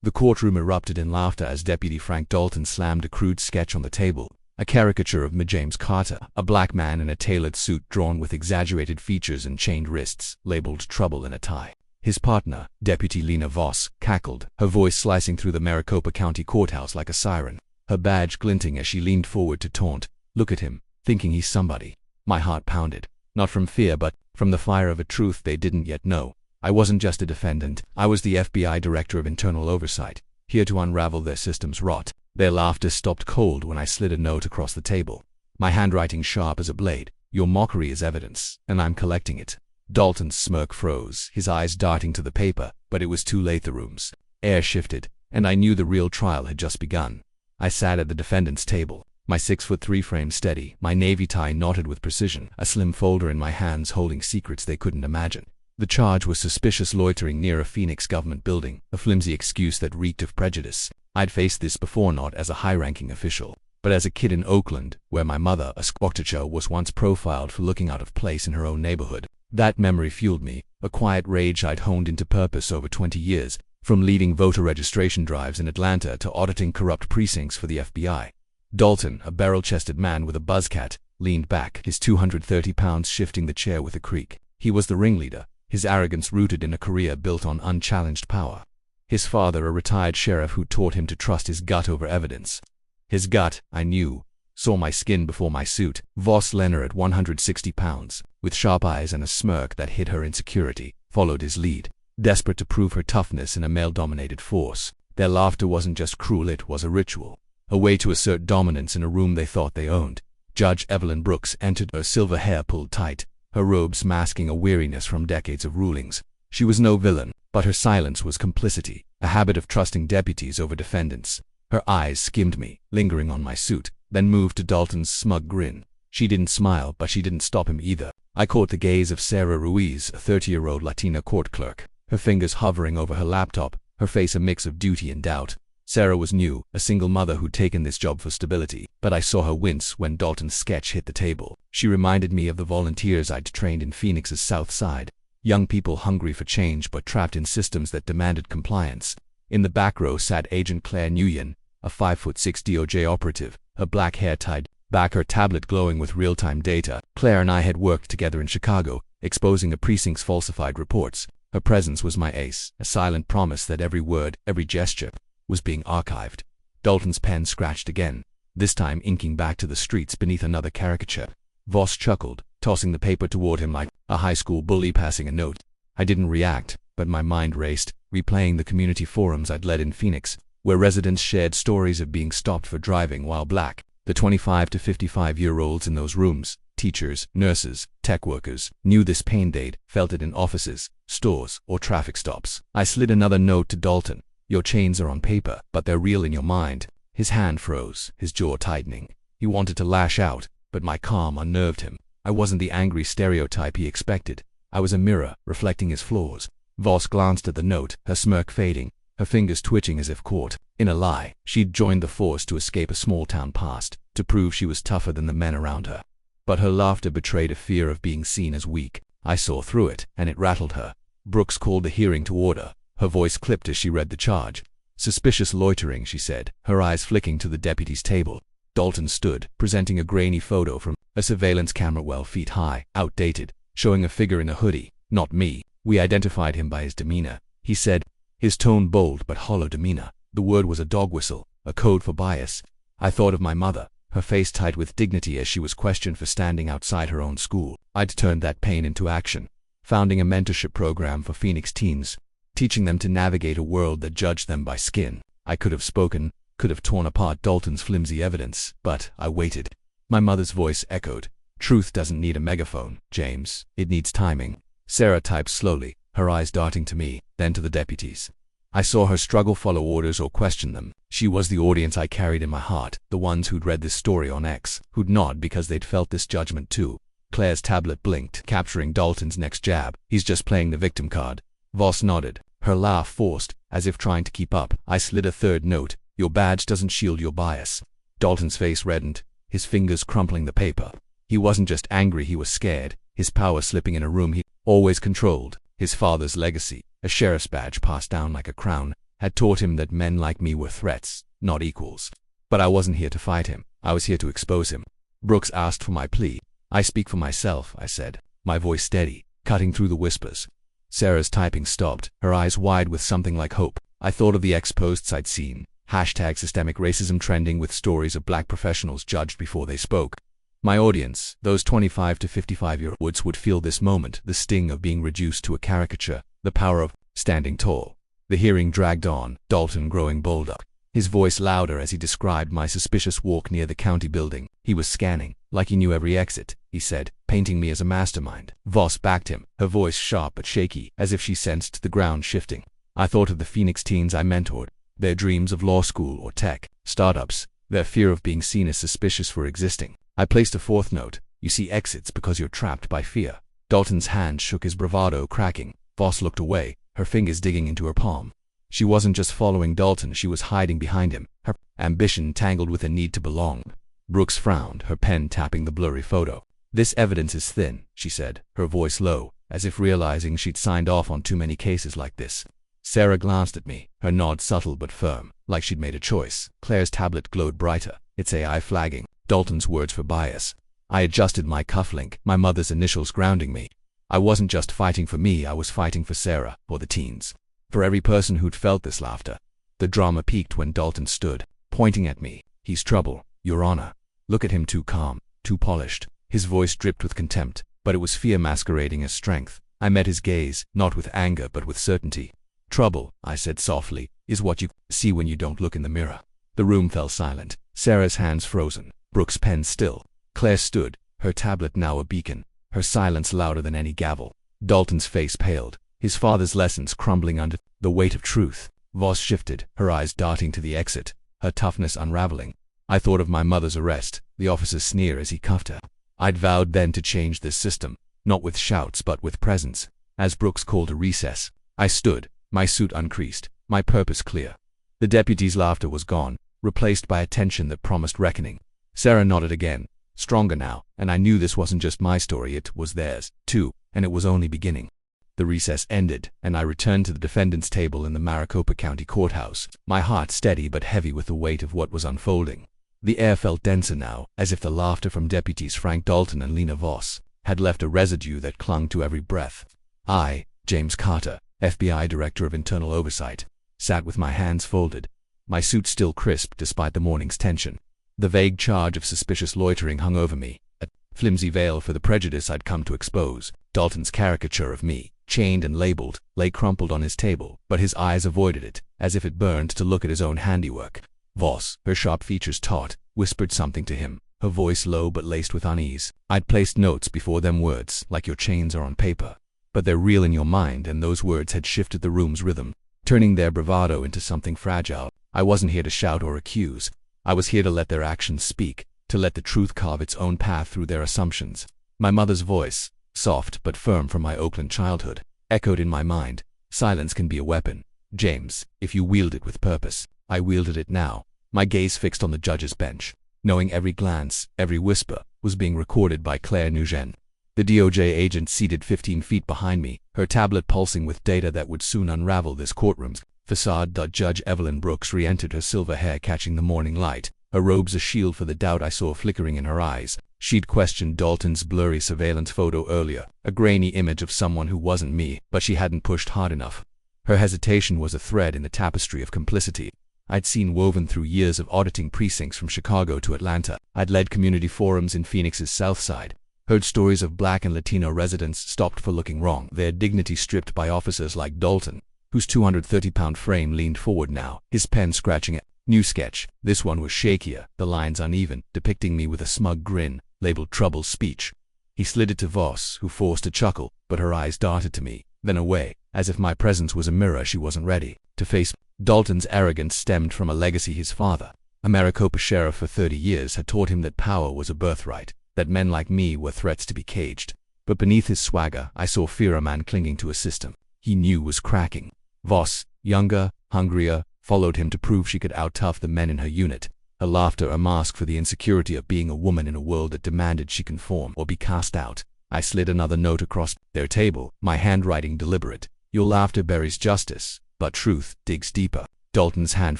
The courtroom erupted in laughter as Deputy Frank Dalton slammed a crude sketch on the table. A caricature of James Carter, a black man in a tailored suit drawn with exaggerated features and chained wrists, labeled Trouble in a Tie. His partner, Deputy Lena Voss, cackled, her voice slicing through the Maricopa County courthouse like a siren, her badge glinting as she leaned forward to taunt, "Look at him, thinking he's somebody." My heart pounded, not from fear but from the fire of a truth they didn't yet know. I wasn't just a defendant, I was the FBI Director of Internal Oversight, here to unravel their system's rot. Their laughter stopped cold when I slid a note across the table, my handwriting sharp as a blade. "Your mockery is evidence, and I'm collecting it." Dalton's smirk froze, his eyes darting to the paper, but it was too late. The room's air shifted, and I knew the real trial had just begun. I sat at the defendant's table, my 6'3" frame steady, my navy tie knotted with precision, a slim folder in my hands holding secrets they couldn't imagine. The charge was suspicious loitering near a Phoenix government building, a flimsy excuse that reeked of prejudice. I'd faced this before, not as a high-ranking official, but as a kid in Oakland, where my mother, a squaw teacher, was once profiled for looking out of place in her own neighborhood. That memory fueled me, a quiet rage I'd honed into purpose over 20 years, from leading voter registration drives in Atlanta to auditing corrupt precincts for the FBI. Dalton, a barrel-chested man with a buzzcat, leaned back, his 230 pounds shifting the chair with a creak. He was the ringleader, his arrogance rooted in a career built on unchallenged power. His father, a retired sheriff who taught him to trust his gut over evidence. His gut, I knew, saw my skin before my suit. Voss Leonard, at 160 pounds, with sharp eyes and a smirk that hid her insecurity, followed his lead, desperate to prove her toughness in a male-dominated force. Their laughter wasn't just cruel, it was a ritual, a way to assert dominance in a room they thought they owned. Judge Evelyn Brooks entered, her silver hair pulled tight, her robes masking a weariness from decades of rulings. She was no villain, but her silence was complicity, a habit of trusting deputies over defendants. Her eyes skimmed me, lingering on my suit, then moved to Dalton's smug grin. She didn't smile, but she didn't stop him either. I caught the gaze of Sarah Ruiz, a 30-year-old Latina court clerk, her fingers hovering over her laptop, her face a mix of duty and doubt. Sarah was new, a single mother who'd taken this job for stability, but I saw her wince when Dalton's sketch hit the table. She reminded me of the volunteers I'd trained in Phoenix's South Side, young people hungry for change but trapped in systems that demanded compliance. In the back row sat Agent Claire Nguyen, a 5'6" DOJ operative, her black hair tied back, her tablet glowing with real-time data. Claire and I had worked together in Chicago, exposing a precinct's falsified reports. Her presence was my ace, a silent promise that every word, every gesture, was being archived. Dalton's pen scratched again, this time inking back to the streets beneath another caricature. Voss chuckled, tossing the paper toward him like a high school bully passing a note. I didn't react, but my mind raced, replaying the community forums I'd led in Phoenix, where residents shared stories of being stopped for driving while black. The 25 to 55-year-olds in those rooms, teachers, nurses, tech workers, knew this pain. They'd felt it in offices, stores, or traffic stops. I slid another note to Dalton. "Your chains are on paper, but they're real in your mind." His hand froze, his jaw tightening. He wanted to lash out, but my calm unnerved him. I wasn't the angry stereotype he expected. I was a mirror, reflecting his flaws. Voss glanced at the note, her smirk fading, her fingers twitching as if caught in a lie. She'd joined the force to escape a small-town past, to prove she was tougher than the men around her. But her laughter betrayed a fear of being seen as weak. I saw through it, and it rattled her. Brooks called the hearing to order. Her voice clipped as she read the charge. "Suspicious loitering," she said, her eyes flicking to the deputy's table. Dalton stood, presenting a grainy photo from a surveillance camera 12 feet high, outdated, showing a figure in a hoodie. "Not me." We identified him by his demeanor, he said, his tone bold but hollow demeanor. The word was a dog whistle, a code for bias. I thought of my mother, her face tight with dignity as she was questioned for standing outside her own school. I'd turned that pain into action, founding a mentorship program for Phoenix teens, teaching them to navigate a world that judged them by skin. I could have spoken, could have torn apart Dalton's flimsy evidence, but I waited. My mother's voice echoed. "Truth doesn't need a megaphone, James. It needs timing." Sarah typed slowly, her eyes darting to me, then to the deputies. I saw her struggle, follow orders or question them. She was the audience I carried in my heart, the ones who'd read this story on X, who'd nod because they'd felt this judgment too. Claire's tablet blinked, capturing Dalton's next jab. "He's just playing the victim card." Voss nodded, her laugh forced, as if trying to keep up. I slid a third note. "Your badge doesn't shield your bias." Dalton's face reddened, his fingers crumpling the paper. He wasn't just angry, he was scared, his power slipping in a room he always controlled. His father's legacy, a sheriff's badge passed down like a crown, had taught him that men like me were threats, not equals. But I wasn't here to fight him. I was here to expose him. Brooks asked for my plea. I speak for myself, I said, my voice steady, cutting through the whispers. Sarah's typing stopped, her eyes wide with something like hope. I thought of the ex-posts I'd seen. #systemic racism trending with stories of black professionals judged before they spoke. My audience, those 25 to 55-year-olds, would feel this moment, the sting of being reduced to a caricature, the power of standing tall. The hearing dragged on, Dalton growing bolder, his voice louder as he described my suspicious walk near the county building. He was scanning, like he knew every exit, he said, painting me as a mastermind. Voss backed him, her voice sharp but shaky, as if she sensed the ground shifting. I thought of the Phoenix teens I mentored, their dreams of law school or tech, startups, their fear of being seen as suspicious for existing. I placed a fourth note: you see exits because you're trapped by fear. Dalton's hand shook, his bravado cracking. Voss looked away, her fingers digging into her palm. She wasn't just following Dalton, she was hiding behind him, her ambition tangled with a need to belong. Brooks frowned, her pen tapping the blurry photo. This evidence is thin, she said, her voice low, as if realizing she'd signed off on too many cases like this. Sarah glanced at me, her nod subtle but firm, like she'd made a choice. Claire's tablet glowed brighter, its AI flagging Dalton's words for bias. I adjusted my cufflink, my mother's initials grounding me. I wasn't just fighting for me, I was fighting for Sarah, for the teens. For every person who'd felt this laughter. The drama peaked when Dalton stood, pointing at me. He's trouble, Your Honor. Look at him, too calm, too polished. His voice dripped with contempt, but it was fear masquerading as strength. I met his gaze, not with anger but with certainty. Trouble, I said softly, is what you see when you don't look in the mirror. The room fell silent, Sarah's hands frozen, Brooks' pen still. Claire stood, her tablet now a beacon, her silence louder than any gavel. Dalton's face paled, his father's lessons crumbling under the weight of truth. Voss shifted, her eyes darting to the exit, her toughness unraveling. I thought of my mother's arrest, the officer's sneer as he cuffed her. I'd vowed then to change this system, not with shouts but with presence. As Brooks called a recess, I stood, my suit uncreased, my purpose clear. The deputy's laughter was gone, replaced by a tension that promised reckoning. Sarah nodded again, stronger now, and I knew this wasn't just my story, it was theirs, too, and it was only beginning. The recess ended, and I returned to the defendant's table in the Maricopa County Courthouse, my heart steady but heavy with the weight of what was unfolding. The air felt denser now, as if the laughter from deputies Frank Dalton and Lena Voss had left a residue that clung to every breath. I, James Carter, FBI Director of Internal Oversight, sat with my hands folded, my suit still crisp despite the morning's tension. The vague charge of suspicious loitering hung over me, a flimsy veil for the prejudice I'd come to expose. Dalton's caricature of me, chained and labeled, lay crumpled on his table, but his eyes avoided it, as if it burned to look at his own handiwork. Voss, her sharp features taut, whispered something to him, her voice low but laced with unease. I'd placed notes before them, words, like your chains are on paper. But they're real in your mind, and those words had shifted the room's rhythm, turning their bravado into something fragile. I wasn't here to shout or accuse. I was here to let their actions speak, to let the truth carve its own path through their assumptions. My mother's voice, soft but firm from my Oakland childhood, echoed in my mind. Silence can be a weapon, James, if you wield it with purpose. I wielded it now, my gaze fixed on the judge's bench, knowing every glance, every whisper, was being recorded by Claire Nugent. The DOJ agent seated 15 feet behind me, her tablet pulsing with data that would soon unravel this courtroom's facade. Judge Evelyn Brooks re-entered, her silver hair catching the morning light, her robes a shield for the doubt I saw flickering in her eyes. She'd questioned Dalton's blurry surveillance photo earlier, a grainy image of someone who wasn't me, but she hadn't pushed hard enough. Her hesitation was a thread in the tapestry of complicity I'd seen woven through years of auditing precincts from Chicago to Atlanta. I'd led community forums in Phoenix's South Side, heard stories of Black and Latino residents stopped for looking wrong, their dignity stripped by officers like Dalton, whose 230-pound frame leaned forward now, his pen scratching a new sketch. This one was shakier, the lines uneven, depicting me with a smug grin, labeled Trouble Speech. He slid it to Voss, who forced a chuckle, but her eyes darted to me, then away, as if my presence was a mirror she wasn't ready to face. Dalton's arrogance stemmed from a legacy his father, a Maricopa sheriff for 30 years, had taught him that power was a birthright, that men like me were threats to be caged. But beneath his swagger, I saw fear, a man clinging to a system he knew was cracking. Voss, younger, hungrier, followed him to prove she could out-tough the men in her unit, her laughter a mask for the insecurity of being a woman in a world that demanded she conform or be cast out. I slid another note across their table, my handwriting deliberate. Your laughter buries justice, but truth digs deeper. Dalton's hand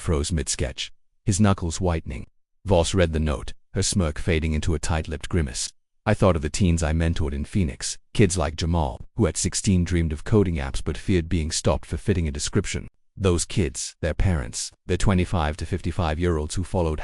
froze mid-sketch, his knuckles whitening. Voss read the note, her smirk fading into a tight-lipped grimace. I thought of the teens I mentored in Phoenix, kids like Jamal, who at 16 dreamed of coding apps but feared being stopped for fitting a description. Those kids, their parents, their 25 to 55-year-olds who followed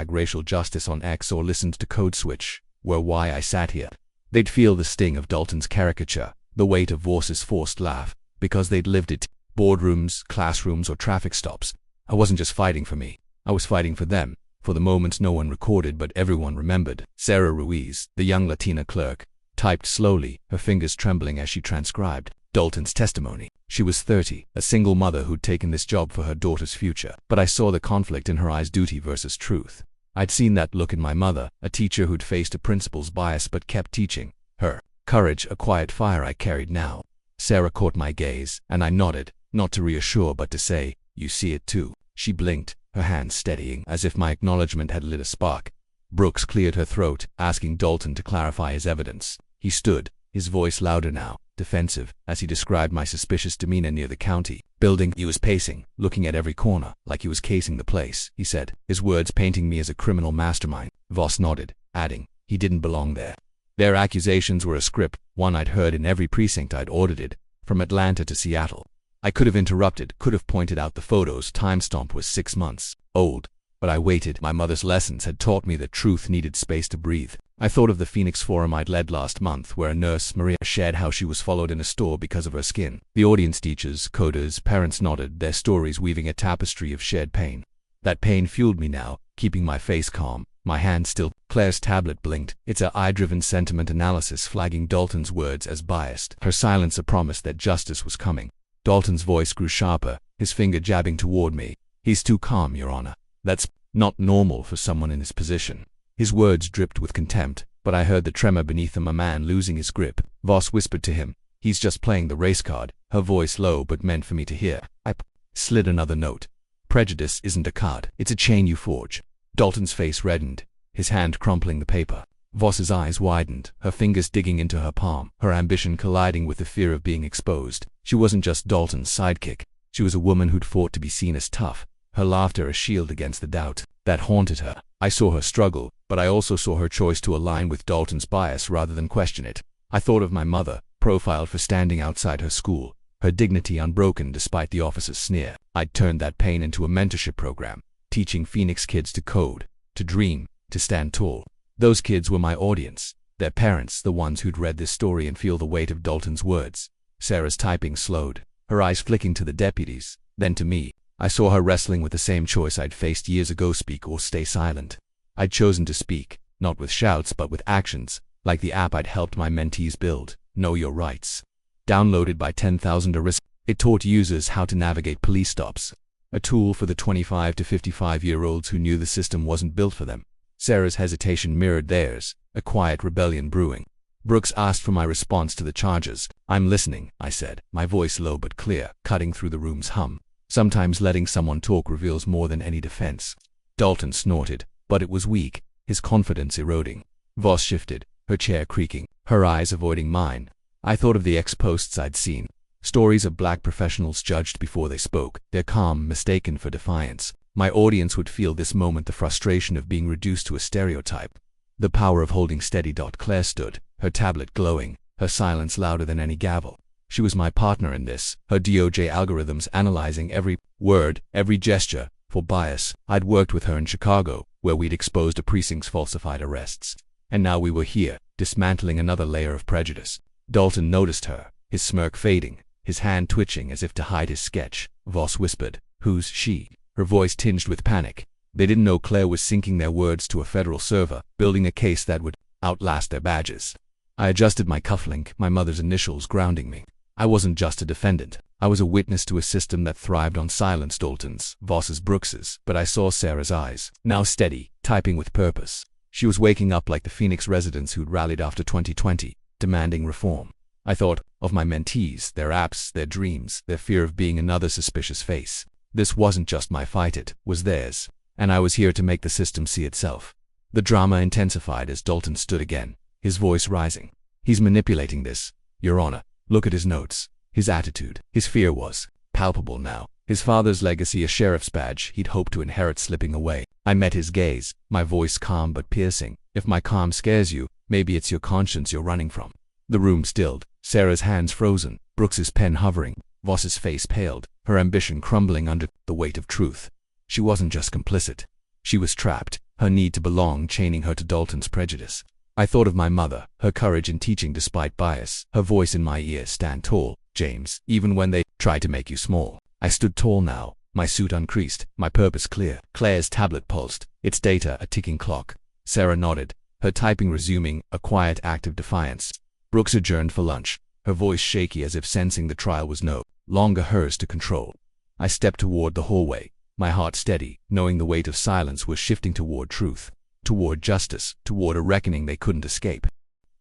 #racial justice on X or listened to Code Switch, were why I sat here. They'd feel the sting of Dalton's caricature, the weight of Voss's forced laugh, because they'd lived it. Boardrooms, classrooms, or traffic stops. I wasn't just fighting for me. I was fighting for them, for the moments no one recorded but everyone remembered. Sarah Ruiz, the young Latina clerk, typed slowly, her fingers trembling as she transcribed Dalton's testimony. She was 30, a single mother who'd taken this job for her daughter's future. But I saw the conflict in her eyes, duty versus truth. I'd seen that look in my mother, a teacher who'd faced a principal's bias but kept teaching. Her courage, a quiet fire I carried now. Sarah caught my gaze, and I nodded, not to reassure but to say, "You see it too." She blinked, her hand steadying, as if my acknowledgement had lit a spark. Brooks cleared her throat, asking Dalton to clarify his evidence. He stood, his voice louder now, defensive, as he described my suspicious demeanor near the county building. He was pacing, looking at every corner, like he was casing the place, he said, his words painting me as a criminal mastermind. Voss nodded, adding, "He didn't belong there." Their accusations were a script, one I'd heard in every precinct I'd audited, from Atlanta to Seattle. I could have interrupted, could have pointed out the photos. Timestamp was 6 months old. But I waited. My mother's lessons had taught me that truth needed space to breathe. I thought of the Phoenix forum I'd led last month, where a nurse, Maria, shared how she was followed in a store because of her skin. The audience, teachers, coders, parents nodded, their stories weaving a tapestry of shared pain. That pain fueled me now, keeping my face calm, my hand still. Claire's tablet blinked, its eye-driven sentiment analysis flagging Dalton's words as biased, her silence a promise that justice was coming. Dalton's voice grew sharper, his finger jabbing toward me. "He's too calm, Your Honor. That's not normal for someone in his position." His words dripped with contempt, but I heard the tremor beneath them, a man losing his grip. Voss whispered to him, "He's just playing the race card," her voice low but meant for me to hear. I slid another note. "Prejudice isn't a card, it's a chain you forge." Dalton's face reddened, his hand crumpling the paper. Voss's eyes widened, her fingers digging into her palm, her ambition colliding with the fear of being exposed. She wasn't just Dalton's sidekick. She was a woman who'd fought to be seen as tough, her laughter a shield against the doubt that haunted her. I saw her struggle, but I also saw her choice to align with Dalton's bias rather than question it. I thought of my mother, profiled for standing outside her school, her dignity unbroken despite the officer's sneer. I'd turned that pain into a mentorship program, teaching Phoenix kids to code, to dream, to stand tall. Those kids were my audience, their parents, the ones who'd read this story and feel the weight of Dalton's words. Sarah's typing slowed, her eyes flicking to the deputies, then to me. I saw her wrestling with the same choice I'd faced years ago: speak or stay silent. I'd chosen to speak, not with shouts but with actions, like the app I'd helped my mentees build, Know Your Rights. Downloaded by 10,000 arrests, it taught users how to navigate police stops, a tool for the 25 to 55-year-olds who knew the system wasn't built for them. Sarah's hesitation mirrored theirs, a quiet rebellion brewing. Brooks asked for my response to the charges. "I'm listening," I said, my voice low but clear, cutting through the room's hum. Sometimes letting someone talk reveals more than any defense. Dalton snorted, but it was weak, his confidence eroding. Voss shifted, her chair creaking, her eyes avoiding mine. I thought of the ex-posts I'd seen. Stories of black professionals judged before they spoke, their calm mistaken for defiance. My audience would feel this moment the frustration of being reduced to a stereotype. The power of holding steady. Claire stood, her tablet glowing, her silence louder than any gavel. She was my partner in this, her DOJ algorithms analyzing every word, every gesture, for bias. I'd worked with her in Chicago, where we'd exposed a precinct's falsified arrests. And now we were here, dismantling another layer of prejudice. Dalton noticed her, his smirk fading, his hand twitching as if to hide his sketch. Voss whispered, "Who's she?" Her voice tinged with panic. They didn't know Claire was syncing their words to a federal server, building a case that would outlast their badges. I adjusted my cufflink, my mother's initials grounding me. I wasn't just a defendant. I was a witness to a system that thrived on silence. Dalton's, Voss's, Brooks's, but I saw Sarah's eyes, now steady, typing with purpose. She was waking up like the Phoenix residents who'd rallied after 2020, demanding reform. I thought of my mentees, their apps, their dreams, their fear of being another suspicious face. This wasn't just my fight, it was theirs, and I was here to make the system see itself. The drama intensified as Dalton stood again, his voice rising. "He's manipulating this, Your Honor. Look at his notes, his attitude." His fear was palpable now, His father's legacy, a sheriff's badge he'd hoped to inherit, slipping away. I met his gaze, my voice calm but piercing. If my calm scares you, maybe it's your conscience you're running from. The room stilled, Sarah's hands frozen, Brooks's pen hovering, Voss's face paled, her ambition crumbling under the weight of truth. She wasn't just complicit. She was trapped, her need to belong chaining her to Dalton's prejudice. I thought of my mother, her courage in teaching despite bias, her voice in my ear, "Stand tall, James, even when they try to make you small." I stood tall now, my suit uncreased, my purpose clear. Claire's tablet pulsed, its data a ticking clock. Sarah nodded, her typing resuming, a quiet act of defiance. Brooks adjourned for lunch, her voice shaky as if sensing the trial was no longer hers to control. I stepped toward the hallway, my heart steady, knowing the weight of silence was shifting toward truth, toward justice, toward a reckoning they couldn't escape.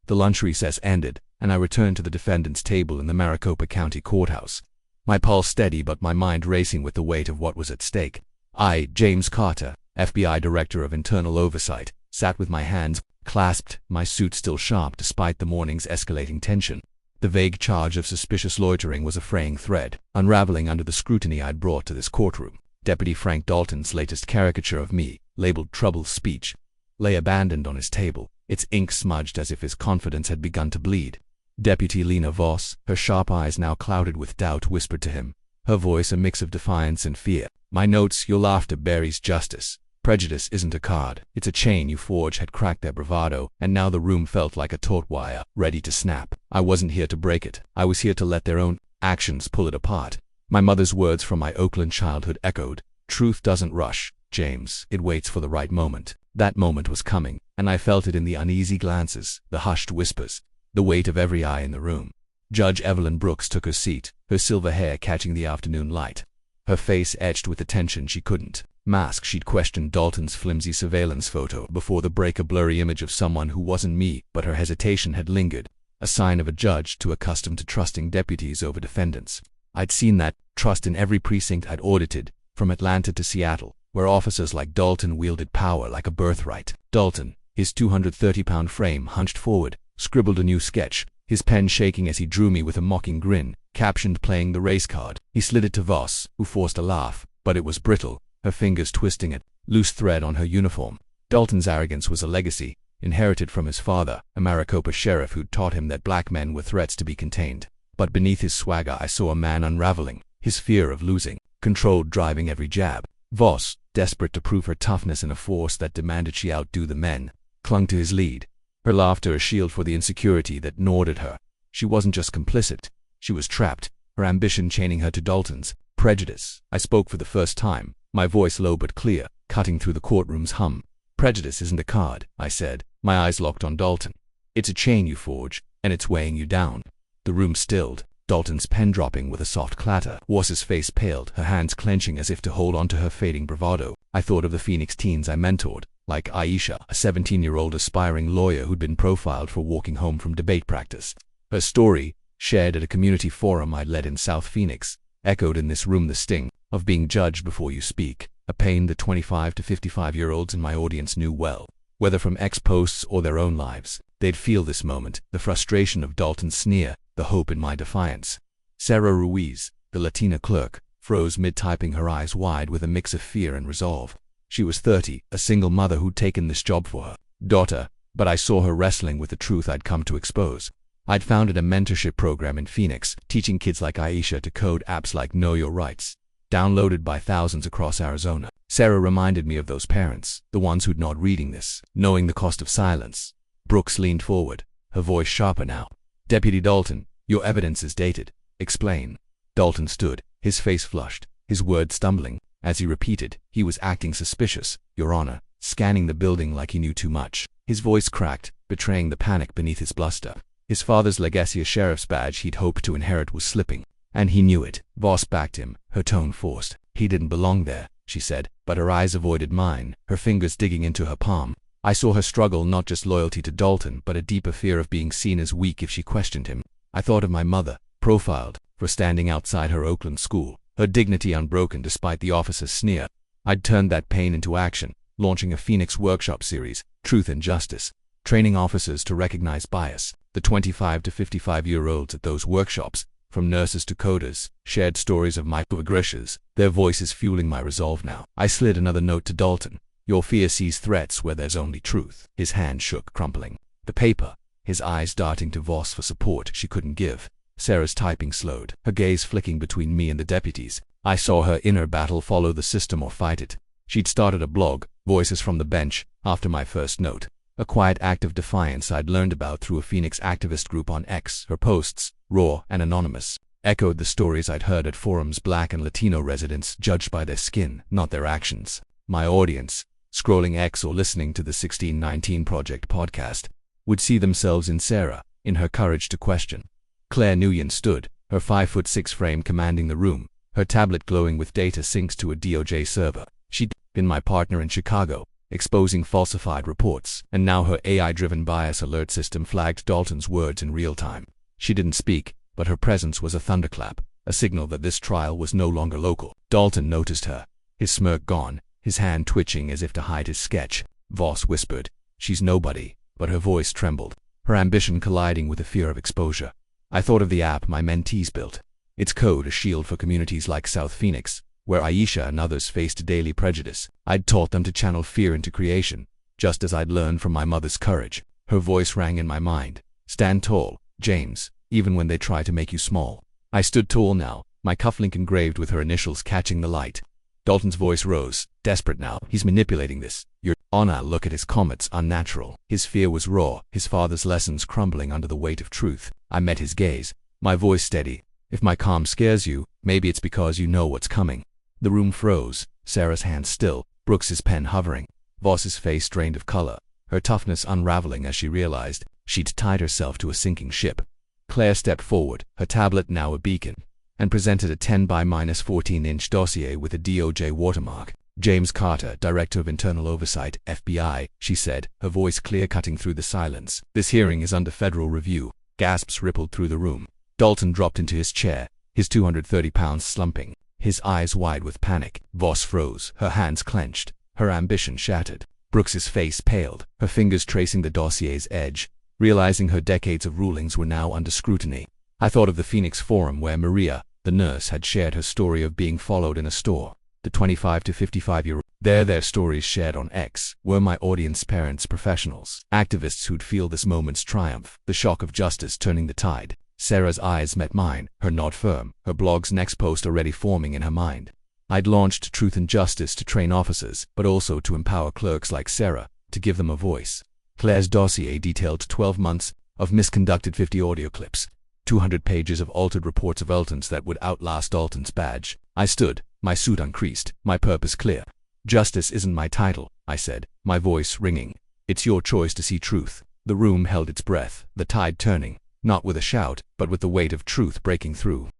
The lunch recess ended, and I returned to the defendant's table in the Maricopa County Courthouse. My pulse steady but my mind racing with the weight of what was at stake. I, James Carter, FBI Director of Internal Oversight, sat with my hands clasped, my suit still sharp despite the morning's escalating tension. The vague charge of suspicious loitering was a fraying thread, unraveling under the scrutiny I'd brought to this courtroom. Deputy Frank Dalton's latest caricature of me, labeled Troubled Speech, lay abandoned on his table, its ink smudged as if his confidence had begun to bleed. Deputy Lena Voss, her sharp eyes now clouded with doubt, whispered to him, her voice a mix of defiance and fear. "My notes, your laughter buries justice. Prejudice isn't a card, it's a chain you forge," had cracked their bravado, and now the room felt like a taut wire, ready to snap. I wasn't here to break it, I was here to let their own actions pull it apart. My mother's words from my Oakland childhood echoed, "Truth doesn't rush, James, it waits for the right moment." That moment was coming, and I felt it in the uneasy glances, the hushed whispers, the weight of every eye in the room. Judge Evelyn Brooks took her seat, her silver hair catching the afternoon light, her face etched with the tension she couldn't mask. She'd questioned Dalton's flimsy surveillance photo before the break, a blurry image of someone who wasn't me, but her hesitation had lingered, a sign of a judge too accustomed to trusting deputies over defendants. I'd seen that trust in every precinct I'd audited, from Atlanta to Seattle, where officers like Dalton wielded power like a birthright. Dalton, his 230-pound frame hunched forward, scribbled a new sketch, his pen shaking as he drew me with a mocking grin, captioned "Playing the race card." He slid it to Voss, who forced a laugh, but it was brittle, her fingers twisting at loose thread on her uniform. Dalton's arrogance was a legacy, inherited from his father, a Maricopa sheriff who'd taught him that black men were threats to be contained. But beneath his swagger I saw a man unraveling, his fear of losing, controlled driving every jab. Voss, desperate to prove her toughness in a force that demanded she outdo the men, clung to his lead, her laughter a shield for the insecurity that gnawed at her. She wasn't just complicit, she was trapped, her ambition chaining her to Dalton's prejudice. I spoke for the first time, my voice low but clear, cutting through the courtroom's hum. "Prejudice isn't a card," I said, my eyes locked on Dalton. "It's a chain you forge, and it's weighing you down." The room stilled, Dalton's pen dropping with a soft clatter. Voss's face paled, her hands clenching as if to hold on to her fading bravado. I thought of the Phoenix teens I mentored, like Aisha, a 17-year-old aspiring lawyer who'd been profiled for walking home from debate practice. Her story, shared at a community forum I'd led in South Phoenix, echoed in this room, the sting of being judged before you speak, a pain the 25 to 55-year-olds in my audience knew well. Whether from ex-posts or their own lives, they'd feel this moment, the frustration of Dalton's sneer, the hope in my defiance. Sarah Ruiz, the Latina clerk, froze mid-typing, her eyes wide with a mix of fear and resolve. She was 30, a single mother who'd taken this job for her daughter, but I saw her wrestling with the truth I'd come to expose. I'd founded a mentorship program in Phoenix, teaching kids like Aisha to code apps like Know Your Rights, downloaded by thousands across Arizona. Sarah reminded me of those parents, the ones who'd not reading this, knowing the cost of silence. Brooks leaned forward, her voice sharper now. "Deputy Dalton, your evidence is dated. Explain." Dalton stood, his face flushed, his words stumbling. As he repeated, he was acting suspicious, Your Honor, scanning the building like he knew too much. His voice cracked, betraying the panic beneath his bluster. His father's legacy, a sheriff's badge he'd hoped to inherit, was slipping, and he knew it. Voss backed him, her tone forced. "He didn't belong there," she said, but her eyes avoided mine, her fingers digging into her palm. I saw her struggle, not just loyalty to Dalton, but a deeper fear of being seen as weak if she questioned him. I thought of my mother, profiled for standing outside her Oakland school, her dignity unbroken despite the officer's sneer. I'd turned that pain into action, launching a Phoenix workshop series, Truth and Justice, training officers to recognize bias. The 25 to 55-year-olds at those workshops, from nurses to coders, shared stories of microaggressions, their voices fueling my resolve now. I slid another note to Dalton. Your fear sees threats where there's only truth. His hand shook, crumpling the paper, his eyes darting to Voss for support she couldn't give. Sarah's typing slowed, her gaze flicking between me and the deputies. I saw her inner battle: follow the system or fight it. She'd started a blog, Voices from the Bench, after my first note. A quiet act of defiance I'd learned about through a Phoenix activist group on X. Her posts, raw and anonymous, echoed the stories I'd heard at forums: Black and Latino residents judged by their skin, not their actions. My audience, scrolling X or listening to the 1619 Project podcast, would see themselves in Sarah, in her courage to question. Claire Nguyen stood, her 5'6" frame commanding the room, her tablet glowing with data syncs to a DOJ server. She'd been my partner in Chicago, exposing falsified reports, and now her AI-driven bias alert system flagged Dalton's words in real time. She didn't speak, but her presence was a thunderclap, a signal that this trial was no longer local. Dalton noticed her, his smirk gone, his hand twitching as if to hide his sketch. Voss whispered, "She's nobody," but her voice trembled, her ambition colliding with the fear of exposure. I thought of the app my mentees built. Its code a shield for communities like South Phoenix, where Aisha and others faced daily prejudice. I'd taught them to channel fear into creation, just as I'd learned from my mother's courage. Her voice rang in my mind. "Stand tall, James, even when they try to make you small." I stood tall now, my cufflink engraved with her initials catching the light. Dalton's voice rose, desperate now. "He's manipulating this. Your honor, look at his comments, unnatural." His fear was raw, his father's lessons crumbling under the weight of truth. I met his gaze, my voice steady. "If my calm scares you, maybe it's because you know what's coming." The room froze, Sarah's hand still, Brooks's pen hovering. Voss's face drained of color, her toughness unraveling as she realized she'd tied herself to a sinking ship. Claire stepped forward, her tablet now a beacon, and presented a 10 by -14-inch dossier with a DOJ watermark. "James Carter, Director of Internal Oversight, FBI," she said, her voice clear-cutting through the silence. "This hearing is under federal review." Gasps rippled through the room. Dalton dropped into his chair, his 230 pounds slumping, his eyes wide with panic. Voss froze, her hands clenched, her ambition shattered. Brooks's face paled, her fingers tracing the dossier's edge, realizing her decades of rulings were now under scrutiny. I thought of the Phoenix Forum where Maria, the nurse, had shared her story of being followed in a store. The 25 to 55-year-old. Their stories shared on X. Were my audience parents professionals? Activists who'd feel this moment's triumph, the shock of justice turning the tide. Sarah's eyes met mine, her nod firm, her blog's next post already forming in her mind. I'd launched Truth and Justice to train officers, but also to empower clerks like Sarah, to give them a voice. Claire's dossier detailed 12 months of misconducted 50 audio clips, 200 pages of altered reports of Elton's that would outlast Dalton's badge. I stood, my suit uncreased, my purpose clear. "Justice isn't my title," I said, my voice ringing. "It's your choice to see truth." The room held its breath, the tide turning, not with a shout, but with the weight of truth breaking through.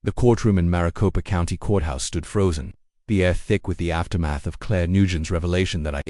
The courtroom in Maricopa County Courthouse stood frozen, the air thick with the aftermath of Claire Nugent's revelation that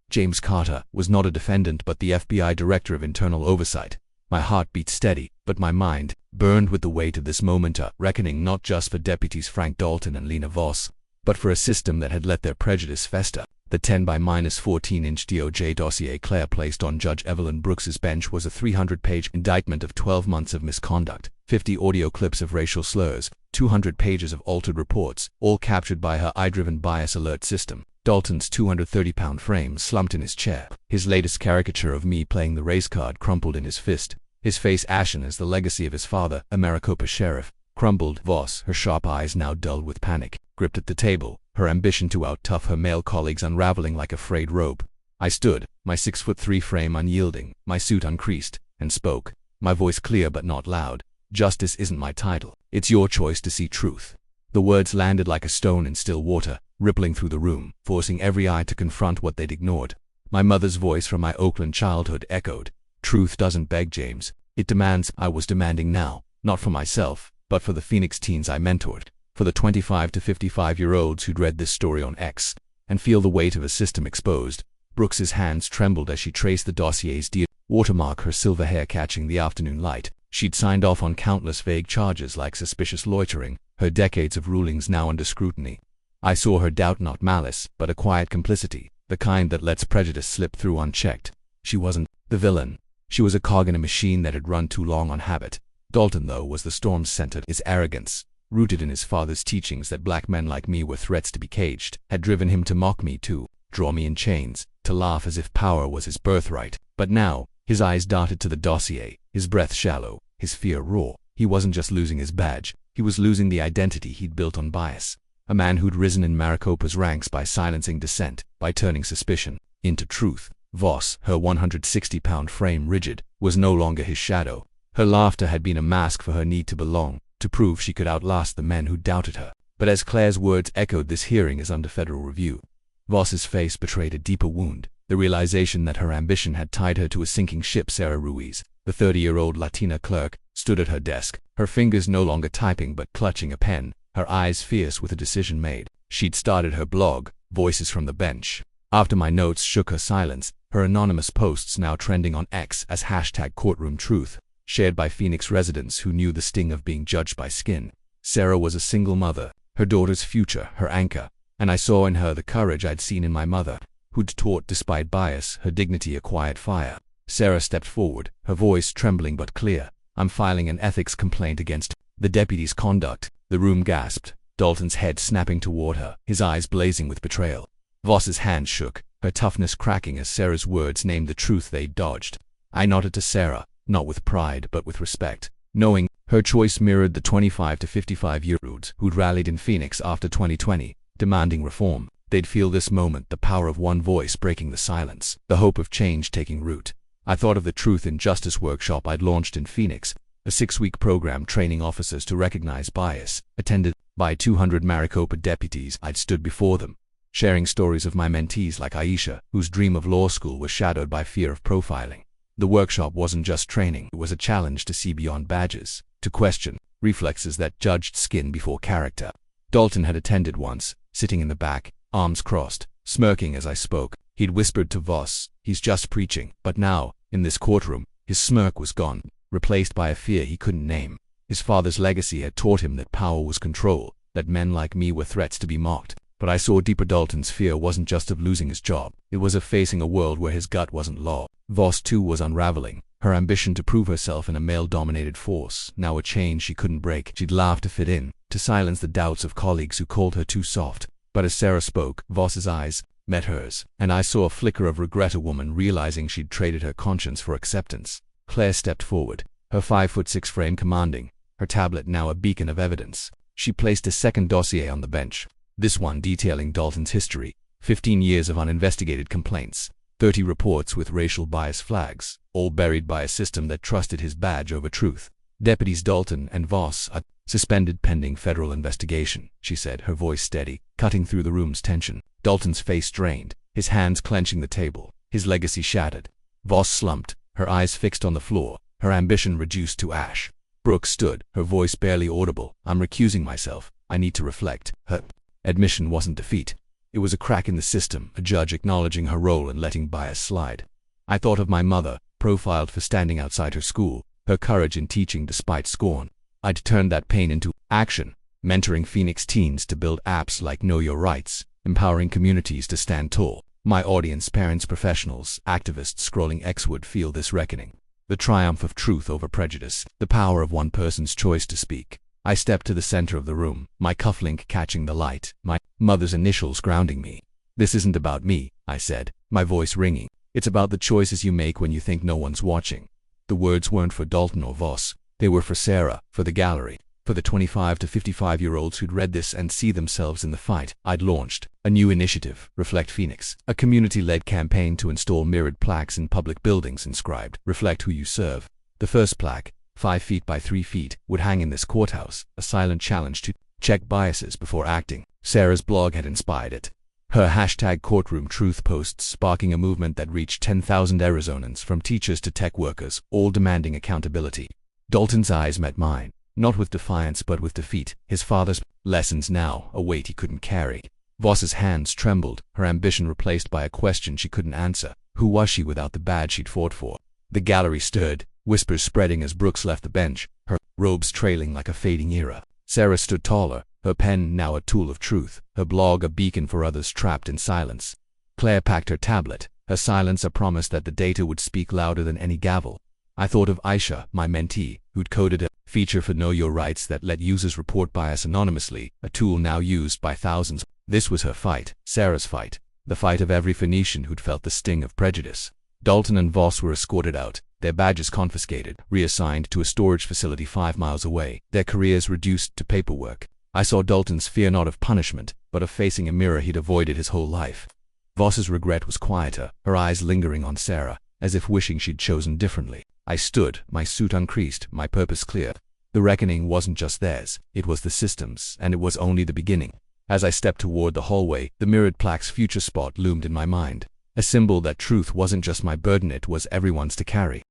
James Carter was not a defendant but the FBI Director of Internal Oversight. My heart beat steady, but my mind burned with the weight of this moment, a reckoning not just for deputies Frank Dalton and Lena Voss, but for a system that had let their prejudice fester. The 10 by -14-inch DOJ dossier Claire placed on Judge Evelyn Brooks's bench was a 300-page indictment of 12 months of misconduct, 50 audio clips of racial slurs, 200 pages of altered reports, all captured by her AI-driven bias alert system. Dalton's 230-pound frame slumped in his chair, his latest caricature of me playing the race card crumpled in his fist, his face ashen as the legacy of his father, a Maricopa sheriff, crumbled. Voss, her sharp eyes now dulled with panic, gripped at the table, her ambition to out-tough her male colleagues unraveling like a frayed rope. I stood, my 6'3" frame unyielding, my suit uncreased, and spoke, my voice clear but not loud. "Justice isn't my title. It's your choice to see truth." The words landed like a stone in still water, rippling through the room, forcing every eye to confront what they'd ignored. My mother's voice from my Oakland childhood echoed. "Truth doesn't beg, James. It demands." I was demanding now, not for myself, but for the Phoenix teens I mentored, for the 25 to 55-year-olds who'd read this story on X, and feel the weight of a system exposed. Brooks's hands trembled as she traced the dossier's watermark, her silver hair catching the afternoon light. She'd signed off on countless vague charges like suspicious loitering, her decades of rulings now under scrutiny. I saw her doubt, not malice, but a quiet complicity, the kind that lets prejudice slip through unchecked. She wasn't the villain. She was a cog in a machine that had run too long on habit. Dalton, though, was the storm's center. His arrogance, rooted in his father's teachings that black men like me were threats to be caged, had driven him to mock me, to draw me in chains, to laugh as if power was his birthright. But now, his eyes darted to the dossier, his breath shallow, his fear raw. He wasn't just losing his badge, he was losing the identity he'd built on bias. A man who'd risen in Maricopa's ranks by silencing dissent, by turning suspicion into truth. Voss, her 160-pound frame rigid, was no longer his shadow. Her laughter had been a mask for her need to belong, to prove she could outlast the men who doubted her. But as Claire's words echoed, "This hearing is under federal review," Voss's face betrayed a deeper wound, the realization that her ambition had tied her to a sinking ship. Sarah Ruiz, the 30-year-old Latina clerk, stood at her desk, her fingers no longer typing but clutching a pen, her eyes fierce with a decision made. She'd started her blog, Voices from the Bench. After my notes shook her silence, her anonymous posts now trending on X as #CourtroomTruth, shared by Phoenix residents who knew the sting of being judged by skin. Sarah was a single mother, her daughter's future, her anchor, and I saw in her the courage I'd seen in my mother, who'd taught despite bias, her dignity a quiet fire. Sarah stepped forward, her voice trembling but clear. "I'm filing an ethics complaint against the deputy's conduct." The room gasped, Dalton's head snapping toward her, his eyes blazing with betrayal. Voss's hand shook, her toughness cracking as Sarah's words named the truth they'd dodged. I nodded to Sarah, not with pride but with respect, knowing her choice mirrored the 25 to 55-year-olds who'd rallied in Phoenix after 2020, demanding reform. They'd feel this moment, the power of one voice breaking the silence, the hope of change taking root. I thought of the Truth in Justice workshop I'd launched in Phoenix, a 6-week program training officers to recognize bias, attended by 200 Maricopa deputies. I'd stood before them, sharing stories of my mentees like Aisha, whose dream of law school was shadowed by fear of profiling. The workshop wasn't just training, it was a challenge to see beyond badges, to question reflexes that judged skin before character. Dalton had attended once, sitting in the back, arms crossed, smirking as I spoke. He'd whispered to Voss, "He's just preaching." But now, in this courtroom, his smirk was gone, replaced by a fear he couldn't name. His father's legacy had taught him that power was control, that men like me were threats to be mocked. But I saw deeper. Dalton's fear wasn't just of losing his job, it was of facing a world where his gut wasn't law. Voss too was unraveling, her ambition to prove herself in a male-dominated force, now a chain she couldn't break. She'd laugh to fit in, to silence the doubts of colleagues who called her too soft. But as Sarah spoke, Voss's eyes met hers, and I saw a flicker of regret, a woman realizing she'd traded her conscience for acceptance. Claire stepped forward, her 5'6" frame commanding, her tablet now a beacon of evidence. She placed a second dossier on the bench, this one detailing Dalton's history, 15 years of uninvestigated complaints, 30 reports with racial bias flags, all buried by a system that trusted his badge over truth. "Deputies Dalton and Voss are suspended pending federal investigation," she said, her voice steady, cutting through the room's tension. Dalton's face drained, his hands clenching the table, his legacy shattered. Voss slumped, her eyes fixed on the floor, her ambition reduced to ash. Brooke stood, her voice barely audible. "I'm recusing myself. I need to reflect." Her admission wasn't defeat. It was a crack in the system, a judge acknowledging her role and letting bias slide. I thought of my mother, profiled for standing outside her school, her courage in teaching despite scorn. I'd turned that pain into action, mentoring Phoenix teens to build apps like Know Your Rights, empowering communities to stand tall. My audience, parents, professionals, activists scrolling X would feel this reckoning. The triumph of truth over prejudice, the power of one person's choice to speak. I stepped to the center of the room, my cufflink catching the light, my mother's initials grounding me. "This isn't about me," I said, my voice ringing. "It's about the choices you make when you think no one's watching." The words weren't for Dalton or Voss. They were for Sarah, for the gallery, for the 25 to 55-year-olds who'd read this and see themselves in the fight. I'd launched a new initiative, Reflect Phoenix, a community-led campaign to install mirrored plaques in public buildings inscribed, "Reflect who you serve." The first plaque, 5 feet by 3 feet, would hang in this courthouse, a silent challenge to check biases before acting. Sarah's blog had inspired it. Her #CourtroomTruth posts sparking a movement that reached 10,000 Arizonans, from teachers to tech workers, all demanding accountability. Dalton's eyes met mine, not with defiance but with defeat, his father's lessons now a weight he couldn't carry. Voss's hands trembled, her ambition replaced by a question she couldn't answer. Who was she without the badge she'd fought for? The gallery stirred, whispers spreading as Brooks left the bench, her robes trailing like a fading era. Sarah stood taller, her pen now a tool of truth, her blog a beacon for others trapped in silence. Claire packed her tablet, her silence a promise that the data would speak louder than any gavel. I thought of Aisha, my mentee, who'd coded a feature for Know Your Rights that let users report bias anonymously, a tool now used by thousands. This was her fight, Sarah's fight, the fight of every Phoenician who'd felt the sting of prejudice. Dalton and Voss were escorted out, their badges confiscated, reassigned to a storage facility 5 miles away, their careers reduced to paperwork. I saw Dalton's fear not of punishment, but of facing a mirror he'd avoided his whole life. Voss's regret was quieter, her eyes lingering on Sarah, as if wishing she'd chosen differently. I stood, my suit uncreased, my purpose clear. The reckoning wasn't just theirs, it was the system's, and it was only the beginning. As I stepped toward the hallway, the mirrored plaque's future spot loomed in my mind. A symbol that truth wasn't just my burden, it was everyone's to carry.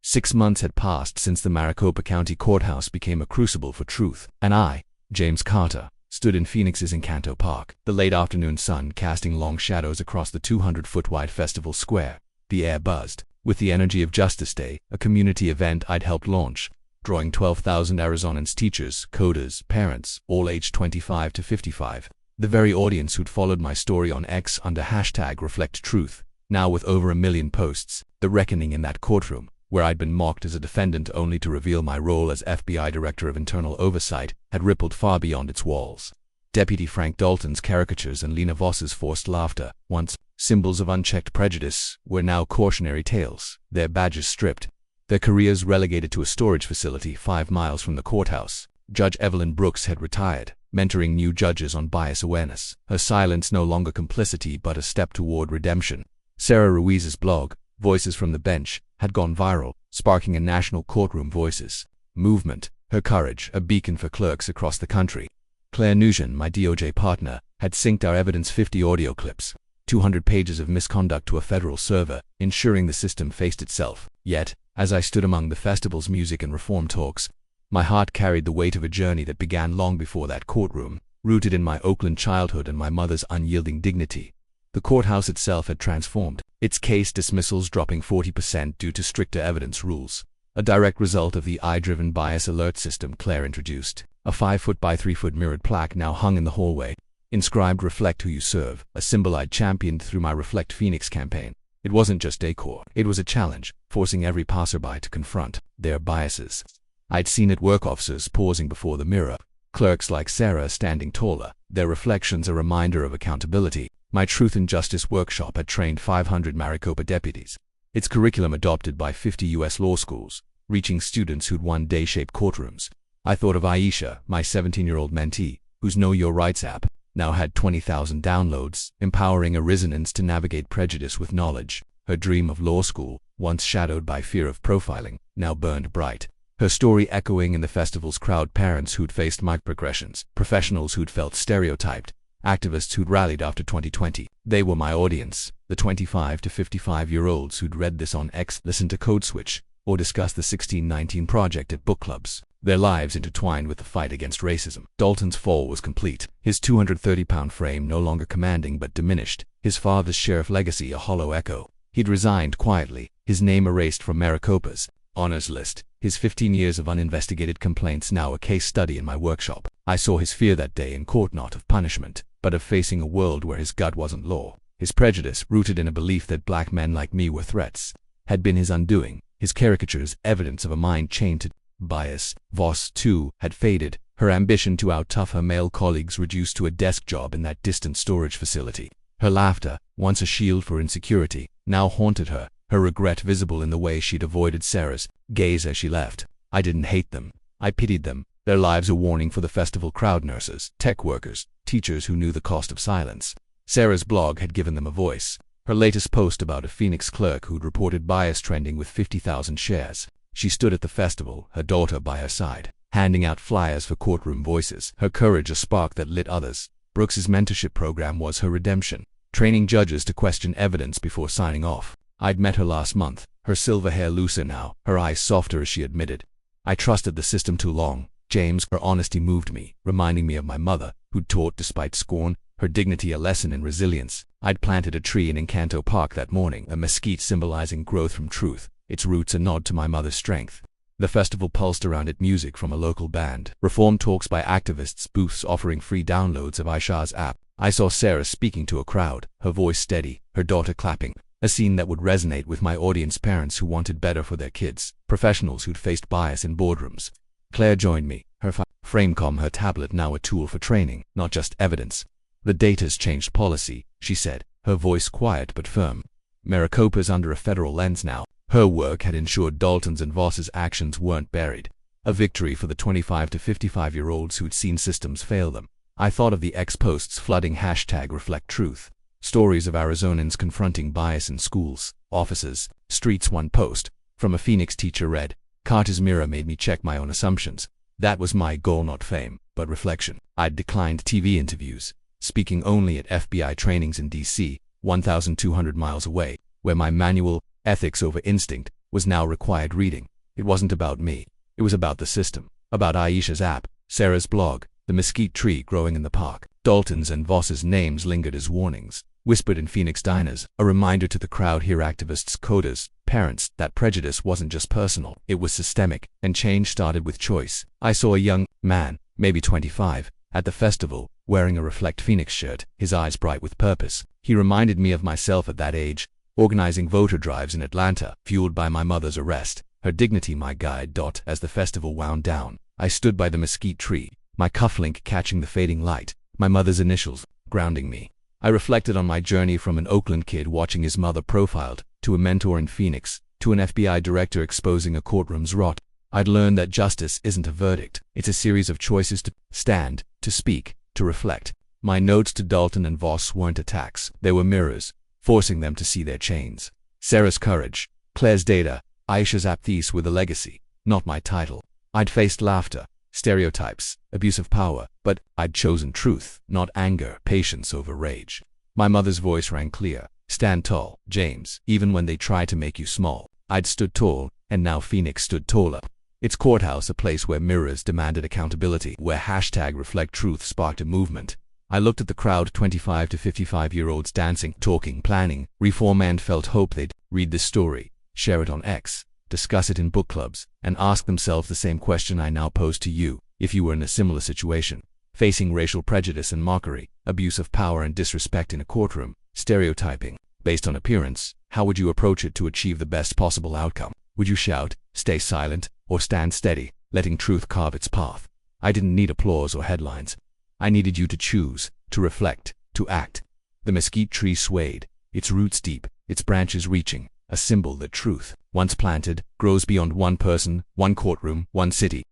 6 months had passed since the Maricopa County Courthouse became a crucible for truth, and I, James Carter, stood in Phoenix's Encanto Park, the late afternoon sun casting long shadows across the 200-foot-wide festival square. The air buzzed with the energy of Justice Day, a community event I'd helped launch, drawing 12,000 Arizonans, teachers, coders, parents, all aged 25 to 55. The very audience who'd followed my story on X under #ReflectTruth, now with over 1 million posts. The reckoning in that courtroom, where I'd been mocked as a defendant only to reveal my role as FBI Director of Internal Oversight, had rippled far beyond its walls. Deputy Frank Dalton's caricatures and Lena Voss's forced laughter, once symbols of unchecked prejudice, were now cautionary tales, their badges stripped, their careers relegated to a storage facility 5 miles from the courthouse. Judge Evelyn Brooks had retired, mentoring new judges on bias awareness, her silence no longer complicity but a step toward redemption. Sarah Ruiz's blog, Voices from the Bench, had gone viral, sparking a national courtroom voices movement, her courage a beacon for clerks across the country. Claire Nugent, my DOJ partner, had synced our evidence 50 audio clips, 200 pages of misconduct to a federal server, ensuring the system faced itself. Yet, as I stood among the festival's music and reform talks, my heart carried the weight of a journey that began long before that courtroom, rooted in my Oakland childhood and my mother's unyielding dignity. The courthouse itself had transformed, its case dismissals dropping 40% due to stricter evidence rules, a direct result of the eye-driven bias alert system Claire introduced. A 5-foot by 3-foot mirrored plaque now hung in the hallway, inscribed "Reflect Who You Serve," a symbol I'd championed through my Reflect Phoenix campaign. It wasn't just decor, it was a challenge, forcing every passerby to confront their biases. I'd seen it: work officers pausing before the mirror, clerks like Sarah standing taller, their reflections a reminder of accountability. My Truth and Justice workshop had trained 500 Maricopa deputies, its curriculum adopted by 50 U.S. law schools, reaching students who'd one day shape courtrooms. I thought of Aisha, my 17-year-old mentee, whose Know Your Rights app now had 20,000 downloads, empowering Arizonans to navigate prejudice with knowledge. Her dream of law school, once shadowed by fear of profiling, now burned bright. Her story echoing in the festival's crowd: parents who'd faced microaggressions, professionals who'd felt stereotyped, activists who'd rallied after 2020. They were my audience, the 25 to 55-year-olds who'd read this on X, listened to Code Switch, or discussed the 1619 Project at book clubs, their lives intertwined with the fight against racism. Dalton's fall was complete, his 230-pound frame no longer commanding but diminished, his father's sheriff legacy a hollow echo. He'd resigned quietly, his name erased from Maricopa's honors list, his 15 years of uninvestigated complaints now a case study in my workshop. I saw his fear that day in court, not of punishment, but of facing a world where his gut wasn't law. His prejudice, rooted in a belief that black men like me were threats, had been his undoing. His caricatures, evidence of a mind chained to bias. Voss, too, had faded, her ambition to out-tough her male colleagues reduced to a desk job in that distant storage facility. Her laughter, once a shield for insecurity, now haunted her, her regret visible in the way she'd avoided Sarah's gaze as she left. I didn't hate them, I pitied them, their lives a warning for the festival crowd: nurses, tech workers, teachers who knew the cost of silence. Sarah's blog had given them a voice. Her latest post about a Phoenix clerk who'd reported bias trending with 50,000 shares. She stood at the festival, her daughter by her side, handing out flyers for courtroom voices, her courage a spark that lit others. Brooks's mentorship program was her redemption, training judges to question evidence before signing off. I'd met her last month, her silver hair looser now, her eyes softer as she admitted, "I trusted the system too long, James." Her honesty moved me, reminding me of my mother, who'd taught despite scorn, her dignity a lesson in resilience. I'd planted a tree in Encanto Park that morning, a mesquite symbolizing growth from truth, its roots a nod to my mother's strength. The festival pulsed around it: music from a local band, reform talks by activists, booths offering free downloads of Aisha's app. I saw Sarah speaking to a crowd, her voice steady, her daughter clapping, a scene that would resonate with my audience: parents who wanted better for their kids, professionals who'd faced bias in boardrooms, Claire joined me, her Framecom, her tablet now a tool for training, not just evidence. The data's changed policy, she said, her voice quiet but firm. Maricopa's under a federal lens now. Her work had ensured Dalton's and Voss's actions weren't buried. A victory for the 25 to 55-year-olds who'd seen systems fail them. I thought of the ex-posts flooding #ReflectTruth. Stories of Arizonans confronting bias in schools, offices, streets. One post from a Phoenix teacher read, "Carter's mirror made me check my own assumptions." That was my goal, not fame, but reflection. I'd declined TV interviews, speaking only at FBI trainings in D.C., 1,200 miles away, where my manual, Ethics Over Instinct, was now required reading. It wasn't about me. It was about the system, about Aisha's app, Sarah's blog, the mesquite tree growing in the park. Dalton's and Voss's names lingered as warnings, whispered in Phoenix diners, a reminder to the crowd here, activists, coders, parents, that prejudice wasn't just personal, it was systemic, and change started with choice. I saw a young man, maybe 25, at the festival, wearing a Reflect Phoenix shirt, his eyes bright with purpose. He reminded me of myself at that age, organizing voter drives in Atlanta, fueled by my mother's arrest, her dignity my guide. As the festival wound down, I stood by the mesquite tree, my cufflink catching the fading light, my mother's initials, grounding me. I reflected on my journey from an Oakland kid watching his mother profiled, to a mentor in Phoenix, to an FBI director exposing a courtroom's rot. I'd learned that justice isn't a verdict, it's a series of choices to stand, to speak, to reflect. My notes to Dalton and Voss weren't attacks, they were mirrors, forcing them to see their chains. Sarah's courage, Claire's data, Aisha's apthies were the legacy, not my title. I'd faced laughter, stereotypes, abuse of power, but I'd chosen truth, not anger, patience over rage. My mother's voice rang clear, "Stand tall, James, even when they try to make you small." I'd stood tall, and now Phoenix stood taller. Its courthouse, a place where mirrors demanded accountability, where #ReflectTruth sparked a movement. I looked at the crowd, 25 to 55-year-olds dancing, talking, planning, reform, and felt hope they'd read this story, share it on X, discuss it in book clubs, and ask themselves the same question I now pose to you, if you were in a similar situation, facing racial prejudice and mockery, abuse of power and disrespect in a courtroom, stereotyping based on appearance, how would you approach it to achieve the best possible outcome? Would you shout, stay silent, or stand steady, letting truth carve its path? I didn't need applause or headlines. I needed you to choose, to reflect, to act. The mesquite tree swayed, its roots deep, its branches reaching, a symbol that truth, once planted, grows beyond one person, one courtroom, one city.